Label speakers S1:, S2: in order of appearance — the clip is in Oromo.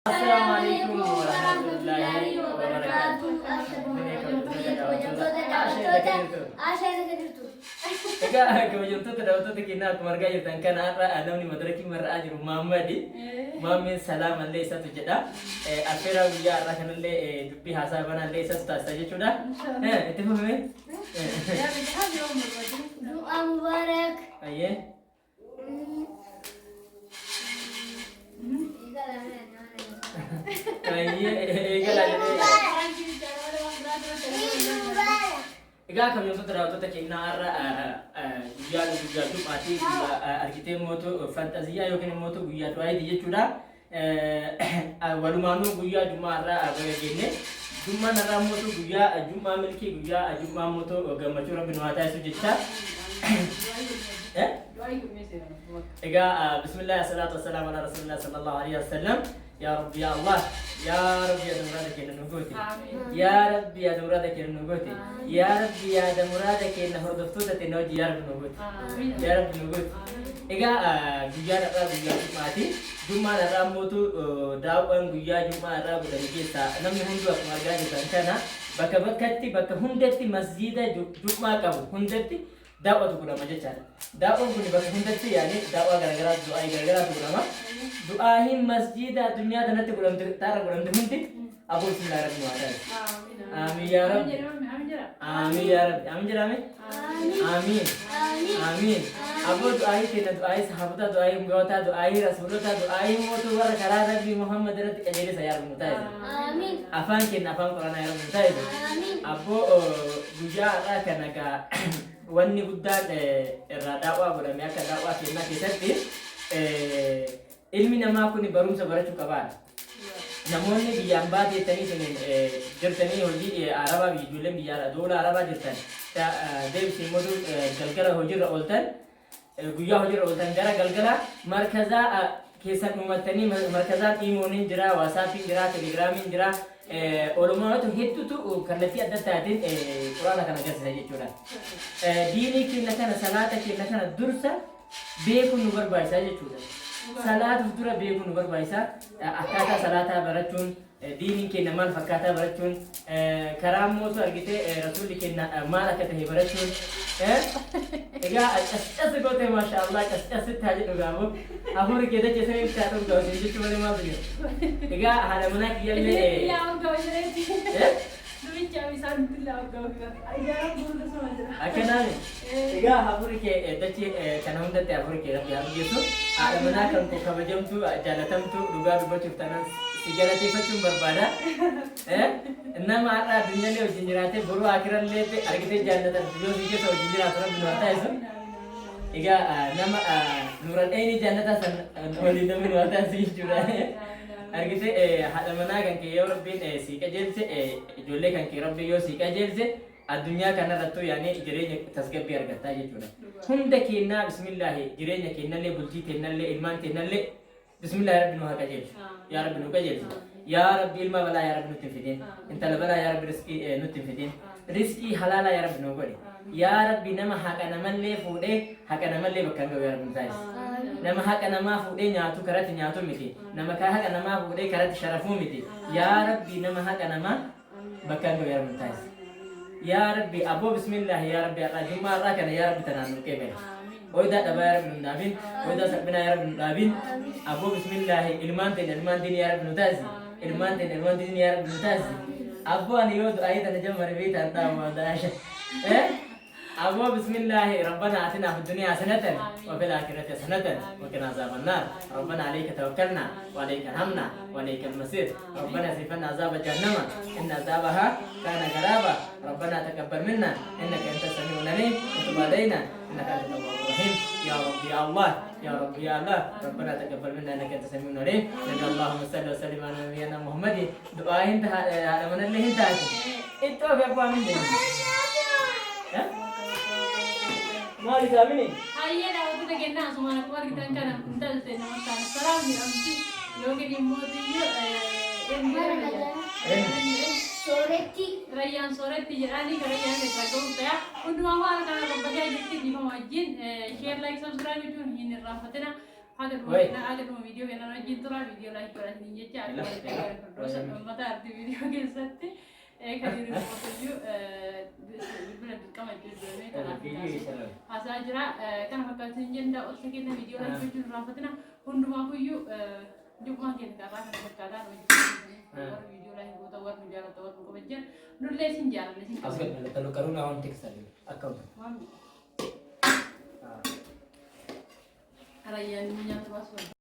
S1: السلام عليكم ورحمة الله وبركاته. Egaa kabajamtoota daawwattoota keenyaa akkuma argaa jirtan kana har'a namni madarakii mar'aa jiru Maammadi. Maammiin salaamallee isatu jedha. Affeeraa guyyaa har'aa kanallee dubbii haasaa banaallee isatu taasisa jechuudha. Itti fufame.
S2: Du'a Mubaarak.
S1: Ayyee. Egaa kabajamtoota daawwattoota keenyaa har'a guyyaa Jum'aatii argitee mootu fantaziyaa yookiin immoo guyyaa du'aatii jechuudha. Walumaanuu guyyaa Jum'aa har'a gaggeenne. Jum'aan har'a mootu guyyaa Jum'aa milkii guyyaa Jum'aa mootu gammachuu Rabbi nu haa taasisu jecha. Egaa bismillah assalatu wassalamu ala rasulillah sallallahu alaihi wasallam. Ya Rabbi ya Allah, ya Rabbi ya murada ke nuguti, ya Rabbi ya murada ke nuguti, ya Rabbi ya murada ke hordoftu ta tenoji ya Rabbi nuguti, ya Rabbi nuguti. Ega guyyaa dha guyyaa Jum'aati. Jum'aan irraa mootu daawwan guyyaa Jum'aa irraa godhanii keessa namni hundi akkuma argaa jirtan kana bakka bakkatti bakka hundatti masjiida Jum'aa qabu hundatti daawwatu godhama jechaadha. Daawwan kun bakka hundatti yaani daawwaa garagaraa du'aa garagaraatu godhama. Du'aahin masjiida addunyaa kanatti godhamte taara godhamte hundi aboo bismillah rabbi nu haa taasisu. Amiin yaa rabbi. Amiin yaa rabbi. Amiin jedhame. Amiin. Amiin. Aboo du'aahi kenna du'aahi sahabota du'aahi mugawata du'aahi rasulota du'aahi mootu warra karaa rabbi Muhammad irratti qajeelisa yaa rabbi nu taasisu.
S2: Amiin.
S1: Afaan kenna afaan quraanaa yaa rabbi nu taasisu. Aboo guyyaa har'aa kana gaa wanni guddaan irraa daawwaa godhame akka daawwaa kennaa keessatti ilmi namaa kun barumsa barachuu qabaadha. Namoonni biyyaan baateettanii jirtanii hojii arabaa biyya ijoolleen biyya doola arabaa jirtan deebisee immoo galgala hojiirra ooltan guyyaa hojiirra ooltan gara galgala markazaa keessan uumattanii markazaan iimooniin jira, waasaappiin jira, telegiraamiin jira. Olumaatu hedduutu kallattii adda addaatiin quraana kana agarsiisa jechuudha. Diinii keenya kana salaata keenya kana dursa beekuun nu barbaachisa jechuudha. Salaatuuf dura beekuun nu barbaachisa. Akkaataa salaataa barachuun diiniin keenya maal fakkaataa barachuun karaa mootu argitee rasuulli keenya maal akka ta'e barachuun egaa as gootee maasha Allah as taa jedhu gaamoo afurii keessa keessaa ibsaa ta'uu gaawwate jechuun malee maal jiru. Egaa haadha manaa kiyyaallee akkanaan egaa afurii kee dachee kana hundatti afurii kee rabbi haa geessu haadha manaa kan koo kabajamtu jaalatamtu dhugaa dubbachuuf tanan si galateeffachuun barbaada. Nama har'a addunyaallee wajjin jiraatee boruu akirallee argitee jaallatan yoo si keessa wajjin jiraatu rabbi nu haa taasisu. Egaa nama nuuran dheeni jaallataa san waliin namni nu haa taasisu jechuudha. Argitee haadha manaa kan kee yoo rabbiin si qajeelche ijoollee kan kee rabbi yoo si qajeelche addunyaa kanarrattuu yaani jireenya tasgabbii argattaa jechuudha. Hunda keenyaa bismillaahi jireenya keenyallee bultii keenyallee ilmaan keenyallee bismillaahi rabbi nu haa qajeelchu. Yaa rabbi nu qajeelchu. Yaa rabbi ilma balaa yaa rabbi nutti hin fidin. Intala balaa yaa rabbi riskii nutti hin fidin. Riskii halaalaa yaa rabbi nu godhi. Yaa rabbi nama haqa namallee fuudhee haqa namallee bakka hin gahu yaa rabbi nu taasisi. Nama haqa namaa fuudhee nyaatu karatti nyaatu miti. Nama haqa namaa fuudhee karatti sharafuu miti. Yaa rabbi nama haqa namaa bakka hin gahu yaa rabbi nu taasisi. Yaa rabbi aboo bismillah yaa rabbi har'aa Jum'aa har'aa kana yaa rabbi tanaan nu qeebale. Oidaa dhabaa yaa rabbi nu dhaabin. Oidaa salphinaa yaa rabbi nu dhaabin. Aboo bismillah ilmaan diinii yaa rabbi nu taasisi. Ilmaan diinii yaa rabbi nu taasisi. Aboo ani yoo du'aayi tana jammare beektaan dhaamu daasha. أبو بسم الله ربنا آتنا في الدنيا حسنة وفي الآخرة حسنة وقنا عذاب النار ربنا عليك توكلنا وعليك همنا وعليك المصير ربنا صرفنا عذاب جهنم إن عذابها كان غرابا ربنا تقبل منا إنك أنت السميع العليم وتب علينا إنك أنت التواب الرحيم يا رب يا الله يا رب يا الله ربنا تقبل منا إنك أنت السميع العليم اللهم صل وسلم على نبينا محمد دعاء انتهى على من اللي انتهى انتو في أبواب من مالك أميني
S3: هيا لا وده كنا سمعنا كوار kita kan kita tena makan seram ni amti loge di modi
S2: Soretti
S3: Rayyan soretti jirani Rayyan le trago ya undu awal kana bagai dikti di mawajin share like subscribe itu ini rafatena هذا فيديو أنا جيت ترى فيديو لايك ولا نيجي على ما تعرف فيديو كيسات كثير فيديو بالبلد كمان فيديو أساجرا كان فكرت نجندا أصلا فيديو لايك فيديو رافتنا هندما فيو جوكان كده كارا كارا فيديو لايك وتوار مجال توار مكمجة نولي سنجال نسين
S1: أصلا تلو كرونا هون تكسر أكمل
S3: Rayyan minyak terus